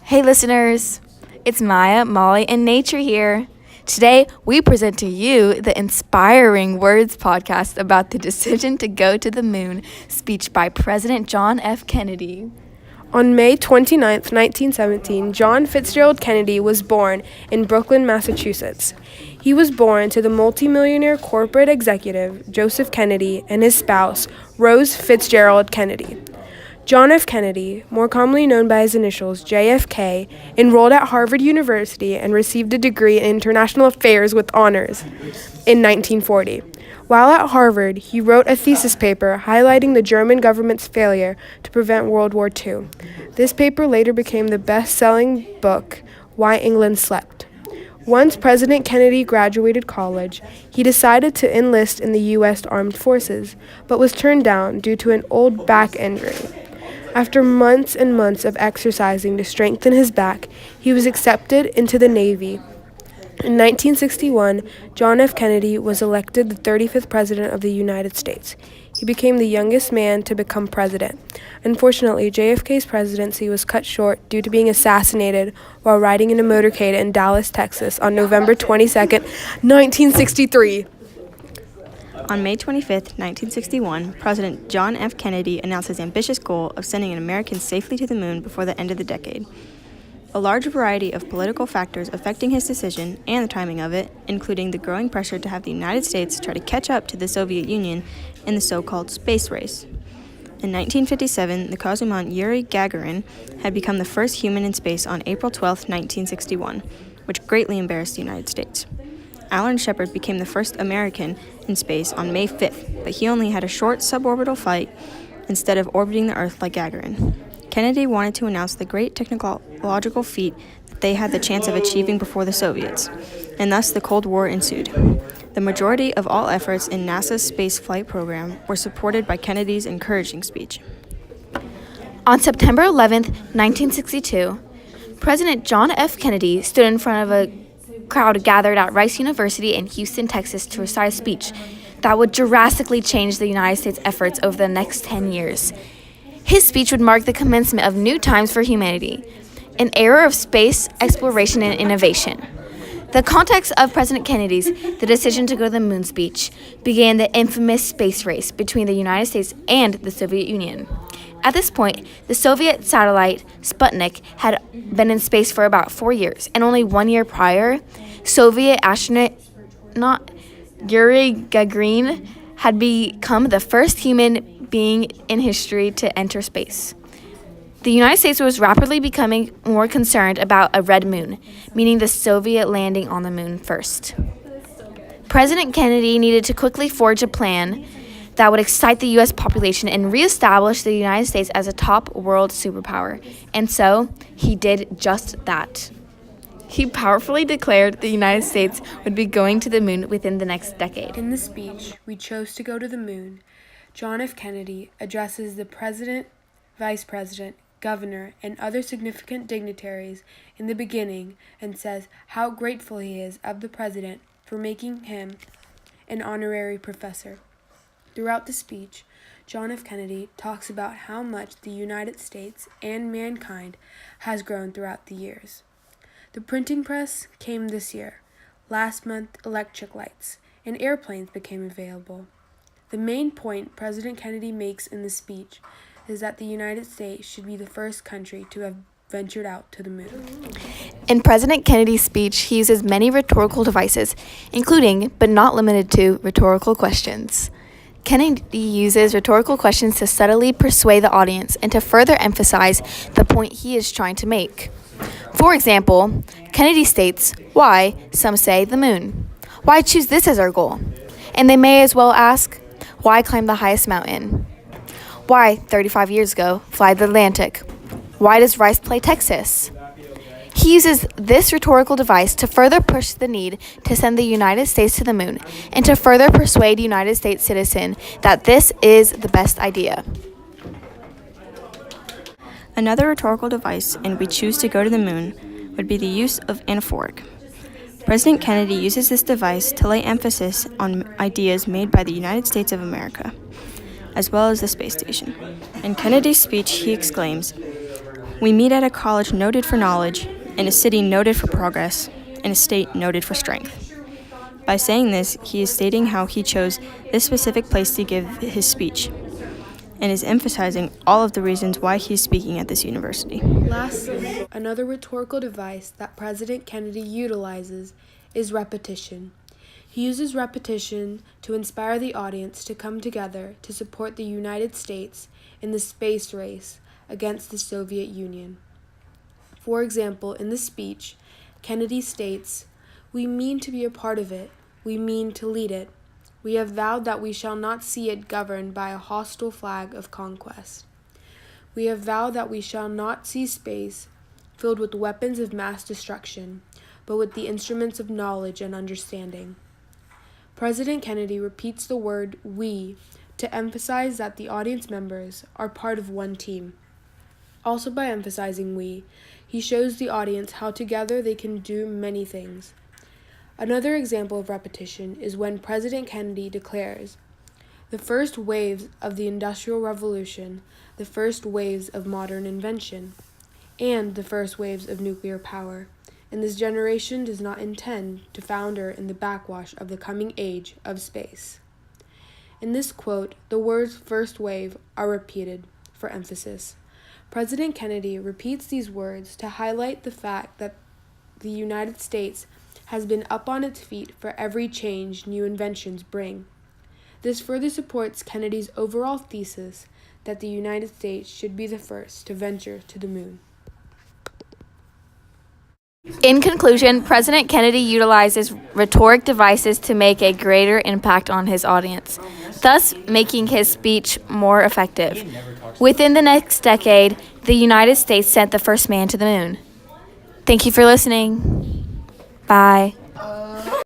Hey listeners, it's Maya, Molly, and Nature here. Today, we present to you the Inspiring Words podcast about the decision to go to the moon speech by President John F. Kennedy. On May 29, 1917, John Fitzgerald Kennedy was born in Brooklyn, Massachusetts. He was born to the multimillionaire corporate executive Joseph Kennedy and his spouse, Rose Fitzgerald Kennedy. John F. Kennedy, more commonly known by his initials JFK, enrolled at Harvard University and received a degree in international affairs with honors in 1940. While at Harvard, he wrote a thesis paper highlighting the German government's failure to prevent World War II. This paper later became the best-selling book, Why England Slept. Once President Kennedy graduated college, he decided to enlist in the U.S. Armed Forces, but was turned down due to an old back injury. After months and months of exercising to strengthen his back, he was accepted into the Navy. In 1961, John F. Kennedy was elected the 35th President of the United States. He became the youngest man to become president. Unfortunately, JFK's presidency was cut short due to being assassinated while riding in a motorcade in Dallas, Texas on November 22, 1963. On May 25, 1961, President John F. Kennedy announced his ambitious goal of sending an American safely to the moon before the end of the decade. A large variety of political factors affecting his decision and the timing of it, including the growing pressure to have the United States try to catch up to the Soviet Union in the so-called space race. In 1957, the cosmonaut Yuri Gagarin had become the first human in space on April 12, 1961, which greatly embarrassed the United States. Alan Shepard became the first American in space on May 5th, but he only had a short suborbital flight instead of orbiting the Earth like Gagarin. Kennedy wanted to announce the great technological feat that they had the chance of achieving before the Soviets, and thus the Cold War ensued. The majority of all efforts in NASA's space flight program were supported by Kennedy's encouraging speech. On September 11, 1962, President John F. Kennedy stood in front of a crowd gathered at Rice University in Houston, Texas to recite a speech that would drastically change the United States' efforts over the next 10 years. His speech would mark the commencement of new times for humanity, an era of space exploration and innovation. The context of President Kennedy's The Decision to Go to the Moon speech began the infamous space race between the United States and the Soviet Union. At this point, the Soviet satellite Sputnik had been in space for about 4 years, and only 1 year prior, Soviet astronaut Yuri Gagarin had become the first human being in history to enter space. The United States was rapidly becoming more concerned about a red moon, meaning the Soviet landing on the moon first. President Kennedy needed to quickly forge a plan that would excite the U.S. population and reestablish the United States as a top world superpower. And so, he did just that. He powerfully declared the United States would be going to the moon within the next decade. In the speech, "We chose to go to the moon," John F. Kennedy addresses the president, vice president, governor, and other significant dignitaries in the beginning and says how grateful he is of the president for making him an honorary professor. Throughout the speech, John F. Kennedy talks about how much the United States and mankind has grown throughout the years. The printing press came this year. Last month, electric lights and airplanes became available. The main point President Kennedy makes in the speech is that the United States should be the first country to have ventured out to the moon. In President Kennedy's speech, he uses many rhetorical devices, including, but not limited to, rhetorical questions. Kennedy uses rhetorical questions to subtly persuade the audience and to further emphasize the point he is trying to make. For example, Kennedy states, "Why, some say, the moon? Why choose this as our goal?" And they may as well ask, "Why climb the highest mountain? Why, 35 years ago, fly the Atlantic? Why does Rice play Texas?" He uses this rhetorical device to further push the need to send the United States to the moon and to further persuade United States citizens that this is the best idea. Another rhetorical device in "We choose to go to the moon" would be the use of anaphoric. President Kennedy uses this device to lay emphasis on ideas made by the United States of America, as well as the space station. In Kennedy's speech, he exclaims, We meet at a college noted for knowledge, in a city noted for progress, in a state noted for strength. By saying this, he is stating how he chose this specific place to give his speech, and is emphasizing all of the reasons why he is speaking at this university. Lastly, another rhetorical device that President Kennedy utilizes is repetition. He uses repetition to inspire the audience to come together to support the United States in the space race against the Soviet Union. For example, in the speech, Kennedy states, "We mean to be a part of it. We mean to lead it. We have vowed that we shall not see it governed by a hostile flag of conquest. We have vowed that we shall not see space filled with weapons of mass destruction, but with the instruments of knowledge and understanding." President Kennedy repeats the word "we" to emphasize that the audience members are part of one team. Also, by emphasizing "we," he shows the audience how together they can do many things. Another example of repetition is when President Kennedy declares, "The first waves of the Industrial Revolution, the first waves of modern invention, and the first waves of nuclear power, and this generation does not intend to founder in the backwash of the coming age of space." In this quote, the words "first wave" are repeated for emphasis. President Kennedy repeats these words to highlight the fact that the United States has been up on its feet for every change new inventions bring. This further supports Kennedy's overall thesis that the United States should be the first to venture to the moon. In conclusion, President Kennedy utilizes rhetoric devices to make a greater impact on his audience, thus making his speech more effective. Within the next decade, the United States sent the first man to the moon. Thank you for listening. Bye.